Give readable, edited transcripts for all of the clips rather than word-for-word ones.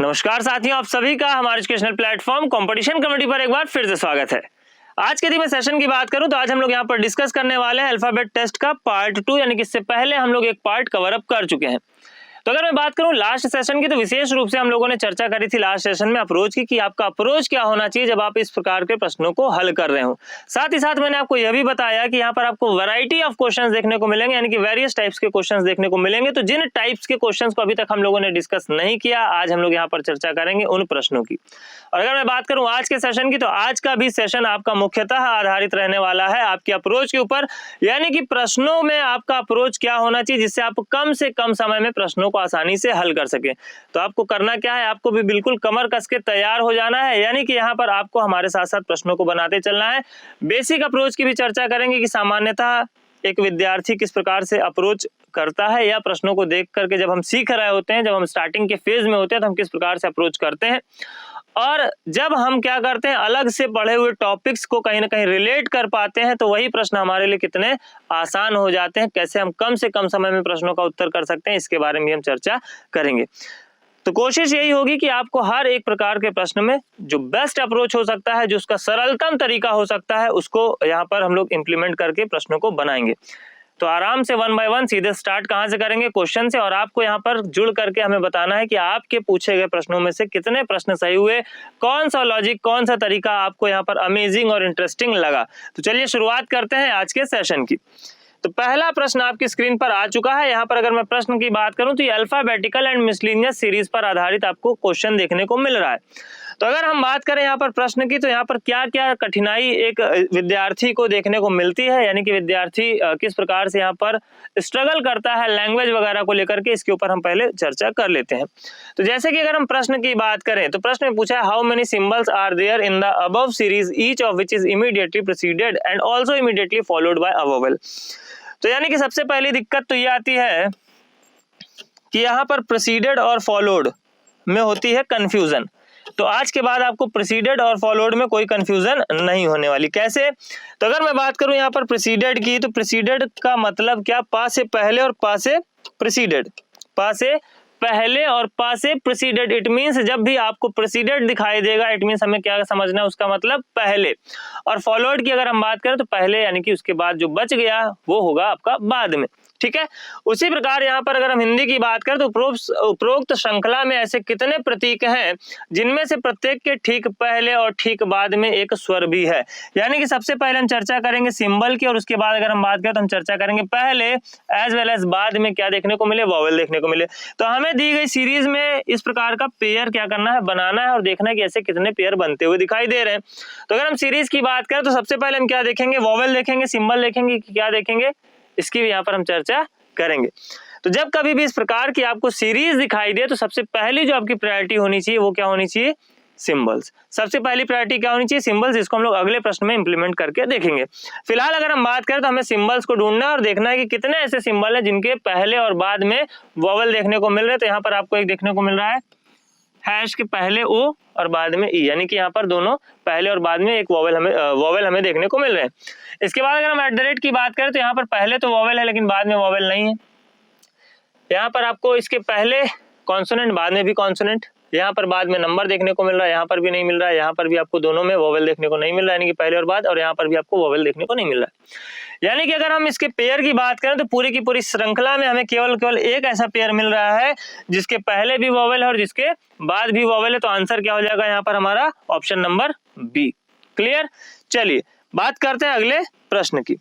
नमस्कार साथियों, आप सभी का हमारे एजुकेशनल प्लेटफॉर्म कंपटीशन कमेटी पर एक बार फिर से स्वागत है। आज के दिन में सेशन की बात करूं तो आज हम लोग यहां पर डिस्कस करने वाले हैं अल्फाबेट टेस्ट का पार्ट 2, यानी कि इससे पहले हम लोग एक पार्ट कवर अप कर चुके हैं। तो अगर मैं बात करूं लास्ट सेशन की, तो विशेष रूप से हम लोगों ने चर्चा करी थी लास्ट सेशन में अप्रोच की कि आपका अप्रोच क्या होना चाहिए जब आप इस प्रकार के प्रश्नों को हल कर रहे हो। साथ ही साथ मैंने आपको यह भी बताया कि यहाँ पर आपको वैरायटी ऑफ क्वेश्चंस देखने को मिलेंगे, यानी कि वेरियस टाइप्स के क्वेश्चंस देखने को मिलेंगे। तो जिन टाइप्स के क्वेश्चंस को अभी तक हम लोगों ने डिस्कस नहीं किया, आज हम लोग यहाँ पर चर्चा करेंगे उन प्रश्नों की। और अगर मैं बात करूं आज के सेशन की, तो आज का भी सेशन आपका मुख्यतः आधारित रहने वाला है आपके अप्रोच के ऊपर, यानी कि प्रश्नों में आपका अप्रोच क्या होना चाहिए जिससे आप कम से कम समय में प्रश्नों को आसानी से हल कर सके। तो आपको करना क्या है, आपको भी बिल्कुल कमर कस के तैयार हो जाना है, यानी कि यहाँ पर आपको हमारे साथ साथ प्रश्नों को बनाते चलना है। बेसिक अप्रोच की भी चर्चा करेंगे कि सामान्यतः एक विद्यार्थी किस प्रकार से अप्रोच करता है, या प्रश्नों को देख करके जब हम सीख रहे होते हैं, जब हम स्टार्टिंग के फेज में होते हैं, तो हम किस प्रकार से अप्रोच करते हैं। और जब हम क्या करते हैं, अलग से पढ़े हुए टॉपिक्स को कहीं ना कहीं रिलेट कर पाते हैं, तो वही प्रश्न हमारे लिए कितने आसान हो जाते हैं, कैसे हम कम से कम समय में प्रश्नों का उत्तर कर सकते हैं, इसके बारे में हम चर्चा करेंगे। तो कोशिश यही होगी कि आपको हर एक प्रकार के प्रश्न में जो बेस्ट अप्रोच हो सकता है, जो उसका सरलतम तरीका हो सकता है, उसको यहाँ पर हम लोग इंप्लीमेंट करके प्रश्नों को बनाएंगे। तो आराम से 1 बाय 1 सीधे स्टार्ट कहां से करेंगे, क्वेश्चन से। और आपको यहाँ पर जुड़ करके हमें बताना है कि आपके पूछे गए प्रश्नों में से कितने प्रश्न सही हुए, कौन सा लॉजिक, कौन सा तरीका आपको यहाँ पर अमेजिंग और इंटरेस्टिंग लगा। तो चलिए शुरुआत करते हैं आज के सेशन की। तो पहला प्रश्न आपकी स्क्रीन पर आ चुका है। यहाँ पर अगर मैं प्रश्न की बात करूं तो ये अल्फाबेटिकल एंड मिसलेनियस सीरीज पर आधारित आपको क्वेश्चन देखने को मिल रहा है। तो अगर हम बात करें यहाँ पर प्रश्न की, तो यहाँ पर क्या क्या कठिनाई एक विद्यार्थी को देखने को मिलती है, यानी कि विद्यार्थी किस प्रकार से यहाँ पर स्ट्रगल करता है लैंग्वेज वगैरह को लेकर के, इसके ऊपर हम पहले चर्चा कर लेते हैं। तो जैसे कि अगर हम प्रश्न की बात करें, तो प्रश्न में पूछा है how many symbols are there in the above series each of which is immediately preceded and also immediately followed by a vowel. तो यानी कि सबसे पहली दिक्कत तो ये आती है कि यहाँ पर प्रीसीडेड और फॉलोड में होती है कंफ्यूजन। तो आज के बाद आपको प्रीसीडेड और फॉलोड में कोई कंफ्यूजन नहीं होने वाली। कैसे? तो अगर मैं बात करूं यहाँ पर प्रीसीडेड की, तो प्रीसीडेड का मतलब क्या, पा से पहले और पा से प्रीसीडेड, पा से पहले और पा से प्रीसीडेड। इट मींस जब भी आपको प्रीसीडेड दिखाई देगा, इट मींस हमें क्या समझना है, उसका मतलब पहले। और फॉलोड की अगर हम बात करें तो पहले, यानी कि उसके बाद जो बच गया वो होगा आपका बाद में। ठीक है। उसी प्रकार यहाँ पर अगर हम हिंदी की बात करें तो उपरोक्त श्रृंखला में ऐसे कितने प्रतीक हैं जिनमें से प्रत्येक के ठीक पहले और ठीक बाद में एक स्वर भी है। यानी कि सबसे पहले हम चर्चा करेंगे सिंबल की, और उसके बाद अगर हम बात करें तो हम चर्चा करेंगे पहले एज वेल एज बाद में क्या देखने को मिले, वॉवेल देखने को मिले। तो हमें दी गई सीरीज में इस प्रकार का पेयर क्या करना है, बनाना है, और देखना है कि ऐसे कितने पेयर बनते हुए दिखाई दे रहे हैं। तो अगर हम सीरीज की बात करें तो सबसे पहले हम क्या देखेंगे, वॉवेल देखेंगे, सिंबल देखेंगे, क्या देखेंगे, इसकी भी यहाँ पर हम चर्चा करेंगे। तो जब कभी भी इस प्रकार की आपको सीरीज दिखाई दे, तो सबसे पहली जो आपकी प्रायोरिटी होनी चाहिए वो क्या होनी चाहिए, सिंबल्स। सबसे पहली प्रायोरिटी क्या होनी चाहिए, सिंबल्स। इसको हम लोग अगले प्रश्न में इंप्लीमेंट करके देखेंगे। फिलहाल अगर हम बात करें तो हमें सिंबल्स को ढूंढना है और देखना है कि कितने ऐसे सिंबल हैं जिनके पहले और बाद में वॉवेल देखने को मिल रहे हैं। तो यहाँ पर आपको एक देखने को मिल रहा है हैश के पहले ओ और बाद में ई, यानी कि यहाँ पर दोनों पहले और बाद में एक वॉवेल हमें देखने को मिल रहे हैं। इसके बाद अगर हम एट द रेट की बात करें तो यहाँ पर पहले तो वॉवेल है लेकिन बाद में वॉवेल नहीं है। यहाँ पर आपको इसके पहले कॉन्सोनेंट, बाद में भी कॉन्सोनेंट, यहाँ पर बाद में नंबर देखने को मिल रहा है, यहाँ पर भी नहीं मिल रहा है, यहाँ पर भी आपको दोनों में वॉवेल देखने को नहीं मिल रहा है, यानी कि पहले और बाद, और यहाँ पर भी आपको वॉवेल देखने को नहीं मिल रहा है। यानी कि अगर हम इसके पेयर की बात करें तो पूरी की पूरी श्रृंखला में हमें केवल एक ऐसा पेयर मिल रहा है जिसके पहले भी वॉवेल है और जिसके बाद भी वॉवेल है। तो आंसर क्या हो जाएगा यहाँ पर हमारा, ऑप्शन नंबर बी। क्लियर? चलिए बात करते हैं अगले प्रश्न की।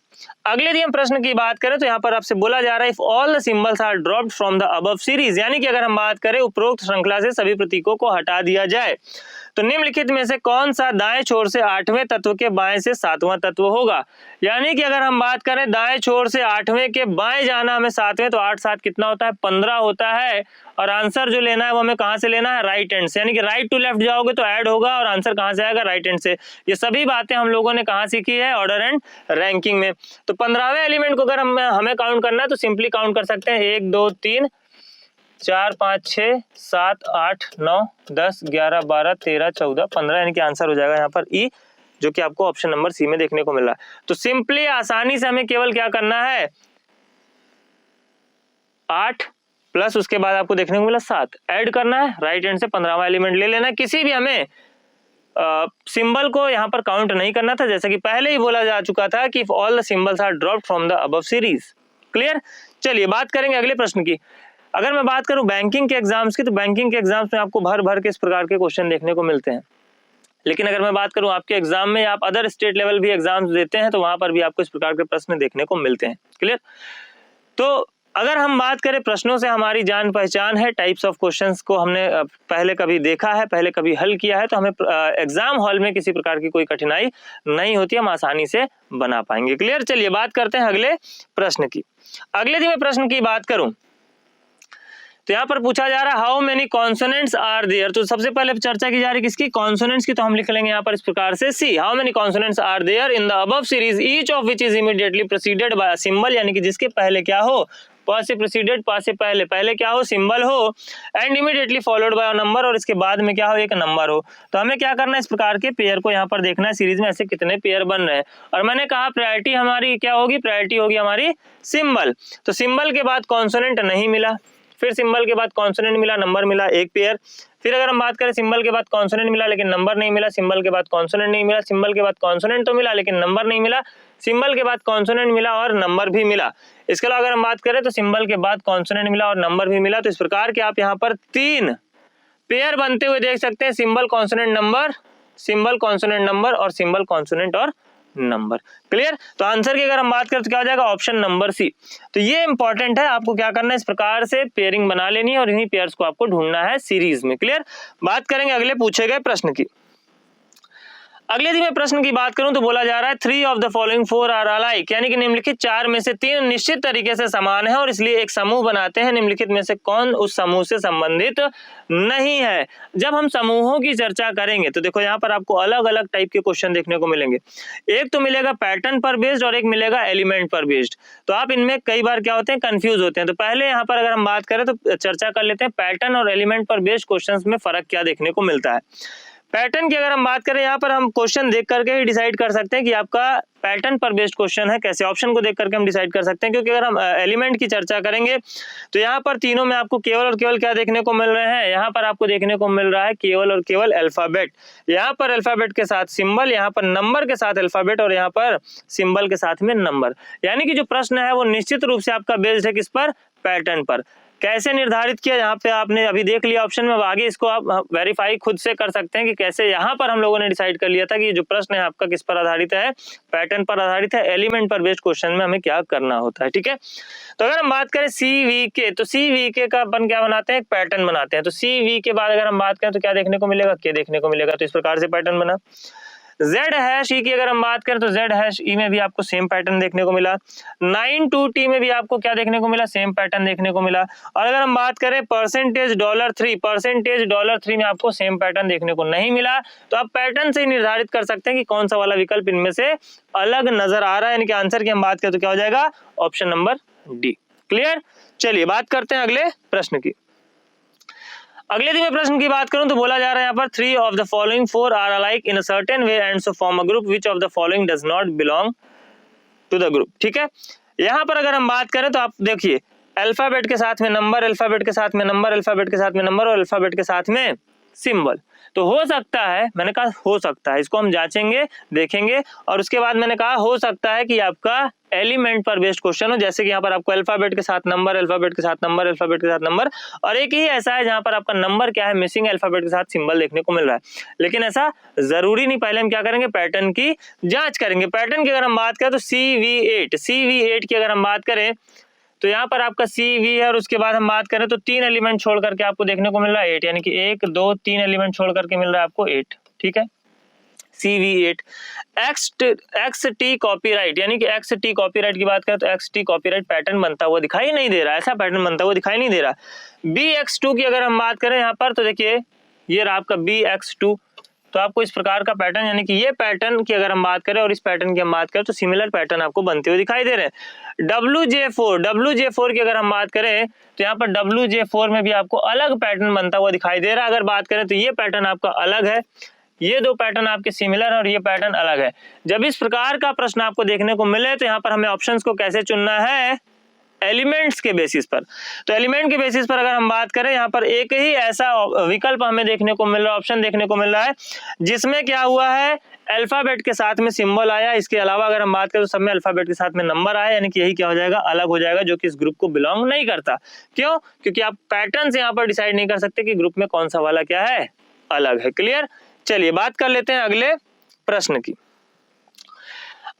अगले नियम प्रश्न की बात करें तो यहाँ पर आपसे बोला जा रहा है if all the symbols are dropped from the above series, यानी कि अगर हम बात करें उपरोक्त श्रृंखला से सभी प्रतीकों को हटा दिया जाए तो निम्नलिखित में से कौन सा दाएं छोर से 8वें तत्व के बाएं से 7वां तत्व होगा। यानी कि अगर हम बात करें दाएं छोर से 8वें के बाएं जाना हमें 7वें, तो 8 7 कितना होता है, 15 होता है। और आंसर जो लेना है वो हमें कहां से लेना है, राइट हैंड से, यानी कि राइट टू लेफ्ट जाओगे तो ऐड होगा और आंसर कहां से आएगा, राइट हैंड से। ये सभी बातें हम लोगों ने कहां सीखी है, ऑर्डर एंड रैंकिंग में। तो 15वें एलिमेंट को अगर हमें काउंट करना है तो सिंपली काउंट कर सकते हैं 1 2 3 4 5 6 7 8 9 10 11 12 13 14 15, यानी कि आंसर हो जाएगा यहाँ पर ई, जो कि आपको ऑप्शन नंबर सी में देखने को मिल रहा है। तो सिंपली आसानी से हमें केवल क्या करना है, 8 प्लस उसके बाद आपको देखने को मिला 7, ऐड करना है, राइट हैंड से 15वां एलिमेंट ले लेना है। किसी भी हमें सिंबल को यहाँ पर काउंट नहीं करना था, जैसा कि पहले ही बोला जा चुका था कि all the symbols are dropped from the above series. Clear. चलिए बात करेंगे अगले प्रश्न की। अगर मैं बात करूं बैंकिंग के एग्जाम्स की, तो बैंकिंग के एग्जाम्स में आपको भर भर के इस प्रकार के क्वेश्चन देखने को मिलते हैं। लेकिन अगर मैं बात करूं आपके एग्जाम में, आप अदर स्टेट लेवल भी एग्जाम्स देते हैं तो वहां पर भी आपको इस प्रकार के प्रश्न देखने को मिलते हैं। क्लियर। तो अगर हम बात करें प्रश्नों से हमारी जान पहचान है, टाइप्स ऑफ क्वेश्चंस को हमने पहले कभी देखा है, पहले कभी हल किया है, तो हमें एग्जाम हॉल में किसी प्रकार की कोई कठिनाई नहीं होती, हम आसानी से बना पाएंगे। क्लियर। चलिए बात करते हैं अगले प्रश्न की। अगले दिन मैं प्रश्न की बात करूं तो यहाँ पर पूछा जा रहा है how many consonants are there. तो सबसे पहले चर्चा की जा रही है किसकी, कॉन्सोनेंट्स की। तो हम लिख लेंगे यहाँ पर इस प्रकार से see, how many consonants are there in the above series each of which is immediately preceded by a symbol, यानी कि जिसके पहले क्या हो, प से प्रीसीडेड, प से पहले क्या हो, सिंबल हो, and immediately followed by a number, और इसके बाद में क्या हो, एक नंबर हो। तो हमें क्या करना है, इस प्रकार के पेयर को यहाँ पर देखना है, सीरीज में ऐसे कितने पेयर बन रहे हैं। और मैंने कहा प्रायोरिटी हमारी क्या होगी, प्रायोरिटी होगी हमारी सिंबल। तो सिंबल के बाद कॉन्सोनेंट नहीं मिला, फिर सिंबल के बाद कॉन्सोनेंट मिला, नंबर मिला, एक पेयर। फिर अगर हम बात करें सिंबल के बाद कॉन्सोनेंट मिला लेकिन नंबर नहीं मिला, सिंबल के बाद कॉन्सोनेंट नहीं मिला, सिंबल के बाद कॉन्सोनेंट तो मिला लेकिन नंबर नहीं मिला, सिंबल के बाद कॉन्सोनेंट मिला और नंबर भी मिला। इसके अलावा अगर हम बात करें तो सिंबल के बाद कॉन्सोनेंट मिला और नंबर भी मिला। तो इस प्रकार के आप यहाँ पर 3 पेयर बनते हुए देख सकते हैं, symbol consonant number, symbol consonant number और सिंबल कॉन्सोनेंट और नंबर। क्लियर। तो आंसर की अगर हम बात करें तो क्या हो जाएगा, ऑप्शन नंबर सी। तो ये इंपॉर्टेंट है, आपको क्या करना है, इस प्रकार से पेयरिंग बना लेनी है और इन्हीं पेयर्स को आपको ढूंढना है सीरीज में। क्लियर। बात करेंगे अगले पूछे गए प्रश्न की। अगले दिन में प्रश्न की बात करूं तो बोला जा रहा है 3 of the following 4 are alike, यानी कि निम्नलिखित 4 में से 3 निश्चित तरीके से समान है और इसलिए एक समूह बनाते हैं। निम्नलिखित में से कौन उस समूह से संबंधित नहीं है। जब हम समूहों की चर्चा करेंगे तो देखो यहाँ पर आपको अलग अलग टाइप के क्वेश्चन देखने को मिलेंगे। एक तो मिलेगा पैटर्न पर बेस्ड और एक मिलेगा एलिमेंट पर बेस्ड। तो आप इनमें कई बार क्या होते हैं, कंफ्यूज होते हैं। तो पहले यहाँ पर अगर हम बात करें तो चर्चा कर लेते हैं पैटर्न और एलिमेंट पर बेस्ड क्वेश्चन में फर्क क्या देखने को मिलता है। पैटर्न की अगर हम बात करें, यहाँ पर हम क्वेश्चन देख करके ही डिसाइड कर सकते हैं कि आपका पैटर्न पर बेस्ड क्वेश्चन है। कैसे, ऑप्शन को देख करके हम डिसाइड कर सकते हैं, क्योंकि अगर हम एलिमेंट की चर्चा करेंगे तो यहाँ पर तीनों में आपको केवल और केवल क्या देखने को मिल रहे हैं, यहाँ पर आपको देखने को मिल रहा है केवल और केवल अल्फाबेट। यहाँ पर अल्फाबेट के साथ सिंबल, यहाँ पर नंबर के साथ अल्फाबेट और यहाँ पर सिंबल के साथ में नंबर। यानी कि जो प्रश्न है वो निश्चित रूप से आपका बेस्ड है किस पर, पैटर्न पर। कैसे निर्धारित किया, यहाँ पे आपने अभी देख लिया ऑप्शन में, आगे इसको आप वेरीफाई खुद से कर सकते हैं कि कैसे यहाँ पर हम लोगों ने डिसाइड कर लिया था कि जो प्रश्न है आपका किस पर आधारित है, पैटर्न पर आधारित है। एलिमेंट पर बेस्ड क्वेश्चन में हमें क्या करना होता है। ठीक है। तो अगर हम बात करें CVK, तो CVK का अपन क्या बनाते हैं, एक पैटर्न बनाते हैं। तो CV के बाद अगर हम बात करें तो क्या देखने को मिलेगा, K देखने को मिलेगा। तो इस प्रकार से पैटर्न बना। Z#E की अगर हम बात करें तो Z#E में भी आपको सेम पैटर्न देखने को मिला। 9 to T में भी आपको क्या देखने को मिला, सेम पैटर्न देखने को मिला। और अगर हम बात करें %3 में आपको सेम पैटर्न देखने को नहीं मिला। तो आप पैटर्न से ही निर्धारित कर सकते हैं कि कौन सा वाला विकल्प इनमें से अलग नजर आ रहा है। यानी कि आंसर की हम बात करें तो क्या हो जाएगा, ऑप्शन नंबर डी। क्लियर। चलिए बात करते हैं अगले प्रश्न की। अगले दिन में प्रश्न की बात करूं तो बोला जा रहा है यहाँ पर 3 of the following 4 are alike in a certain way and so form a group which of the following does not belong to the group. ठीक है। यहाँ पर अगर हम बात करें तो आप देखिए अल्फाबेट के साथ में नंबर, अल्फाबेट के साथ में नंबर, अल्फाबेट के साथ में नंबर और अल्फाबेट के साथ में सिंबल। तो हो सकता है, मैंने कहा हो सकता है, इसको हम जांचेंगे, देखेंगे। और उसके बाद मैंने कहा हो सकता है कि आपका एलिमेंट पर बेस्ड क्वेश्चन हो, जैसे कि यहाँ पर आपको अल्फाबेट के साथ नंबर, अल्फाबेट के साथ नंबर, अल्फाबेट के साथ नंबर, और एक ही ऐसा है जहां पर आपका नंबर क्या है, मिसिंग, अल्फाबेट के साथ सिंबल देखने को मिल रहा है। लेकिन ऐसा जरूरी नहीं। पहले हम क्या करेंगे, पैटर्न की जांच करेंगे। पैटर्न की अगर हम बात करें तो CV8 की अगर हम बात करें तो यहाँ पर आपका CV है और उसके बाद हम बात करें तो 3 एलिमेंट छोड़ करके आपको देखने को मिल रहा है 8, यानी कि 1 2 3 एलिमेंट छोड़ करके मिल रहा है आपको 8। ठीक है। CV8 XT कॉपीराइट, यानी कि XT कॉपीराइट की बात करें तो XT कॉपीराइट पैटर्न बनता हुआ दिखाई नहीं दे रहा, ऐसा पैटर्न बनता हुआ दिखाई नहीं दे रहा। BX2 की अगर हम बात करें यहाँ पर तो देखिए ये रहा आपका BX2। तो आपको इस प्रकार का पैटर्न, यानी कि ये पैटर्न की अगर हम बात करें और इस पैटर्न की हम बात करें तो सिमिलर पैटर्न आपको बनते हुए दिखाई दे रहे हैं। WJ4 की अगर हम बात करें तो यहाँ पर WJ4 में भी आपको अलग पैटर्न बनता हुआ दिखाई दे रहा है। अगर बात करें तो ये पैटर्न आपका अलग है, ये दो पैटर्न आपके सिमिलर है और ये पैटर्न अलग है। जब इस प्रकार का प्रश्न आपको देखने को मिले तो यहाँ पर हमें ऑप्शंस को कैसे चुनना है, एलिमेंट्स के बेसिस पर। तो एलिमेंट के बेसिस पर अगर हम बात करें, यहाँ पर एक ही ऐसा विकल्प हमें देखने को मिल रहा है, ऑप्शन देखने को मिल रहा है जिसमें क्या हुआ है, अल्फाबेट के साथ में सिंबल आया। इसके अलावा अगर हम बात करें तो सब में अल्फाबेट के साथ में नंबर आया, यानी कि यही क्या हो जाएगा, अलग हो जाएगा, जो कि इस ग्रुप को बिलोंग नहीं करता। क्यों? क्योंकि आप पैटर्न से यहाँ पर डिसाइड नहीं कर सकते कि ग्रुप में कौन सा वाला क्या है, अलग है। क्लियर? चलिए बात कर लेते हैं अगले प्रश्न की।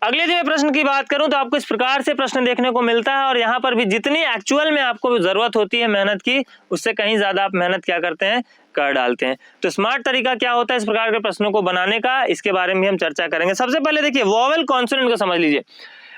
अगले जो प्रश्न की बात करूं तो आपको इस प्रकार से प्रश्न देखने को मिलता है, और यहाँ पर भी जितनी एक्चुअल में आपको जरूरत होती है मेहनत की, उससे कहीं ज्यादा आप मेहनत क्या करते हैं, कर डालते हैं। तो स्मार्ट तरीका क्या होता है इस प्रकार के प्रश्नों को बनाने का, इसके बारे में हम चर्चा करेंगे। सबसे पहले देखिए वोवेल कॉन्सोनेंट को समझ लीजिए।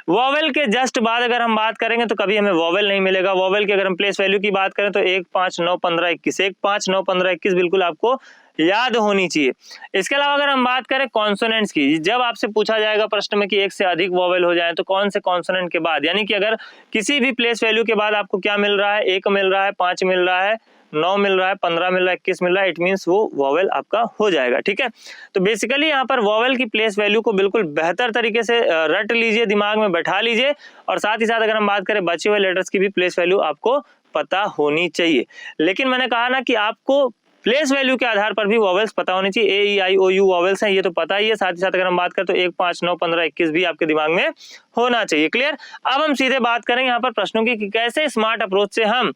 वोवेल के जस्ट बाद अगर हम बात करेंगे तो कभी हमें वोवेल नहीं मिलेगा। वोवेल की अगर हम प्लेस वैल्यू की बात करें तो 1 5 9 15 21, 1 5 9 15 21 बिल्कुल आपको याद होनी चाहिए। इसके अलावा अगर हम बात करें कॉन्सोनेंट्स की, जब आपसे पूछा जाएगा प्रश्न में कि एक से अधिक वोवेल हो जाए तो कौन से कॉन्सोनेंट के बाद, यानी कि अगर किसी भी प्लेस वैल्यू के बाद आपको क्या मिल रहा है, 1 मिल रहा है, 5 मिल रहा है, 9 मिल रहा है, 15 मिल रहा है, 21 मिल रहा है, इट मींस वो वोवेल आपका हो जाएगा। ठीक है, तो बेसिकली यहाँ पर वोवेल की प्लेस वैल्यू को बिल्कुल बेहतर तरीके से रट लीजिए, दिमाग में बैठा लीजिए, और साथ ही साथ अगर हम बात करें बचे हुए लेटर्स की भी प्लेस वैल्यू आपको पता होनी चाहिए। लेकिन मैंने कहा ना कि आपको प्लेस वैल्यू के आधार पर भी वोवेल्स पता होनी चाहिए। ए ई आई ओ यू वोवेल्स हैं, ये तो पता ही है। साथ ही साथ अगर हम बात करें तो 1 5 9 15 21 भी आपके दिमाग में होना चाहिए। क्लियर? अब हम सीधे बात करेंगे यहाँ पर प्रश्नों की कि कैसे स्मार्ट अप्रोच से हम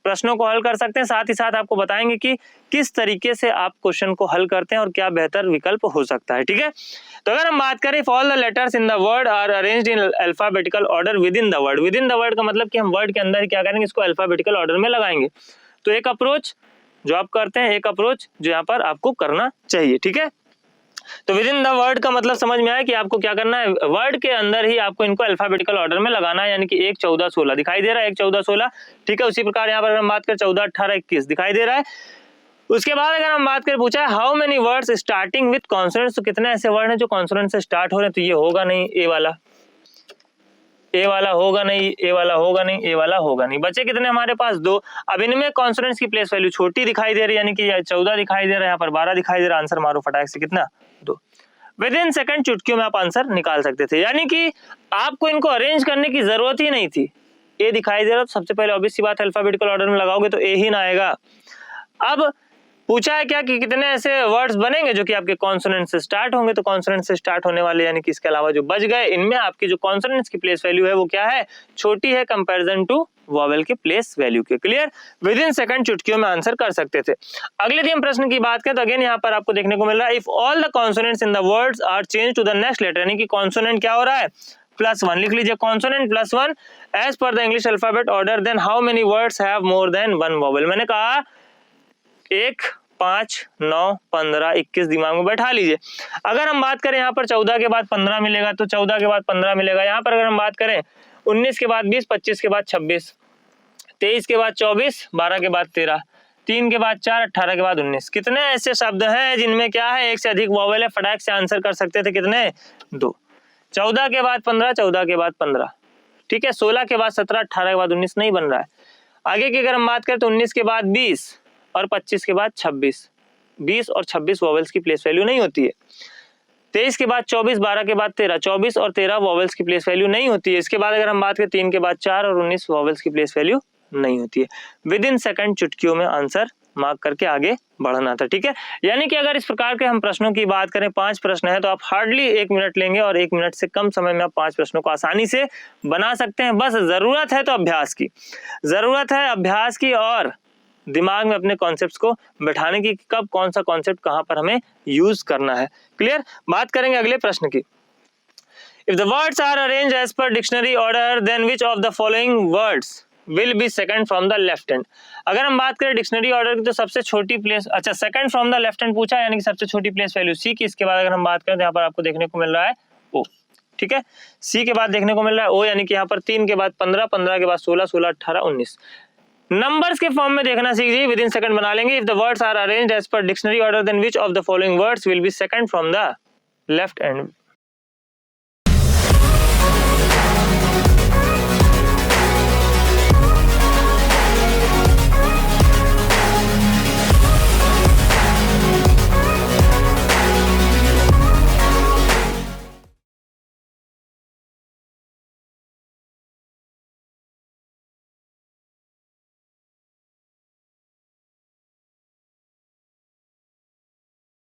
प्रश्नों को हल कर सकते हैं। साथ ही साथ आपको बताएंगे कि किस तरीके से आप क्वेश्चन को हल करते हैं और क्या बेहतर विकल्प हो सकता है। ठीक है, तो अगर हम बात करें, all the letters in the word are arranged in alphabetical order within the word. Within the word का मतलब कि हम वर्ड के अंदर क्या करेंगे, इसको अल्फाबेटिकल ऑर्डर में लगाएंगे। तो एक अप्रोच जो आप करते हैं, एक अप्रोच जो यहाँ पर आपको करना चाहिए। ठीक है, तो विद इन द वर्ड का मतलब समझ में आया कि आपको क्या करना है, वर्ड के अंदर ही आपको इनको अल्फाबेटिकल ऑर्डर में लगाना है, यानी कि 1 14 16 दिखाई दे रहा है, 1 14 16। ठीक है, उसी प्रकार यहाँ पर हम बात करें 14 18 21 दिखाई दे रहा है। उसके बाद अगर हम बात करें, पूछा है how many words starting with consonants, तो कितने ऐसे वर्ड हैं जो कॉन्सोनेंट से स्टार्ट हो रहे हैं। तो ये होगा नहीं, ए वाला होगा नहीं, ए वाला होगा नहीं, ए वाला होगा नहीं। बचे कितने हमारे पास, 2। अब इनमें कॉन्सोनेंट्स की प्लेस वैल्यू छोटी दिखाई दे रही है, यानी कि 14 दिखाई दे रहा है, यहाँ पर 12 दिखाई दे रहा है। आंसर मारो फटाक से, कितना, 2। विद इन सेकंड चुटकियों में आप आंसर निकाल सकते थे, यानी कि आपको इनको अरेंज करने की जरूरत ही नहीं थी। ए दिखाई दे रहा, तो सबसे पहले ऑब्वियस सी बात है अल्फाबेटिकल ऑर्डर में लगाओगे तो ए ही ना आएगा। अब पूछा है क्या कि कितने ऐसे वर्ड्स बनेंगे जो कि आपके कॉन्सोनेंट से स्टार्ट होंगे, तो कॉन्सोनेंट से स्टार्ट होने वाले यानी कि इसके अलावा जो बच गए, इनमें आपकी जो कॉन्सोनेंट्स की प्लेस वैल्यू है वो क्या है, छोटी है कंपैरिजन टू वोवेल के प्लेस वैल्यू के। क्लियर? विद इन सेकंड चुटकियों में आंसर कर सकते थे। अगले दिन प्रश्न की बात करें तो अगेन यहाँ पर आपको देखने को मिल रहा है, if all the consonants in the words are change to the next letter, यानी कि कॉन्सोनेंट क्या हो रहा है, +1 लिख लीजिए, consonant +1 as per the English alphabet order, then how many words have more than 1 vowel. मैंने कहा 1 5 9 15 21 दिमाग में बैठा लीजिए। अगर हम बात करें यहाँ पर 14 के बाद 15 मिलेगा, तो 14 के बाद 15 मिलेगा। यहाँ पर अगर हम बात करें 19 के बाद 20, 25 के बाद 26, 23 के बाद 24, 12 के बाद 13, 3 के बाद 4, 18 के बाद 19। कितने ऐसे शब्द हैं जिनमें क्या है, एक से अधिक वोवेल है। फटाक से आंसर कर सकते थे, कितने, 2। 14 के बाद 15, 14 के बाद 15, ठीक है, 16 के बाद 17, 18 के बाद 19 नहीं बन रहा है। आगे की अगर हम बात करें तो 19 के बाद 20 और 25 के बाद 26, 20 और 26 वोवेल्स की प्लेस वैल्यू नहीं होती है। 23 के बाद 24, 12 के बाद 13, 24 और 13 वोवेल्स की प्लेस वैल्यू नहीं होती है। इसके बाद अगर हम बात करें 3 के बाद 4 और 19 वोवेल्स की प्लेस वैल्यू नहीं होती है। विद इन सेकंड चुटकियों में आंसर मार्क करके आगे बढ़ना था। ठीक है, यानी कि अगर इस प्रकार के हम प्रश्नों की बात करें, 5 प्रश्न है तो आप हार्डली 1 मिनट लेंगे और 1 मिनट से कम समय में आप 5 प्रश्नों को आसानी से बना सकते हैं। बस जरूरत है तो अभ्यास की, जरूरत है अभ्यास की और दिमाग में अपने कॉन्सेप्ट्स को बैठाने की, कब कौन सा कॉन्सेप्ट कहां पर हमें यूज करना है। क्लियर? बात करेंगे अगले प्रश्न की। If the words are arranged as per dictionary order, then which of the following words will be second from the left hand. अगर हम बात करें डिक्शनरी ऑर्डर की तो सबसे छोटी प्लेस, अच्छा second from the left hand पूछा, यानी कि सबसे छोटी प्लेस वैल्यू सी की। इसके बाद अगर हम बात करें तो यहाँ पर आपको देखने को मिल रहा है ओ, ठीक है, सी के बाद देखने को मिल रहा है ओ, यानी कि यहाँ पर 3 के बाद 15, 15 के बाद 16, 16 18 19। नंबर्स के फॉर्म में देखना सीख जाइए, विद इन सेकंड बना लेंगे। If the words are arranged as per dictionary order, then which of the following words will be second from the left hand.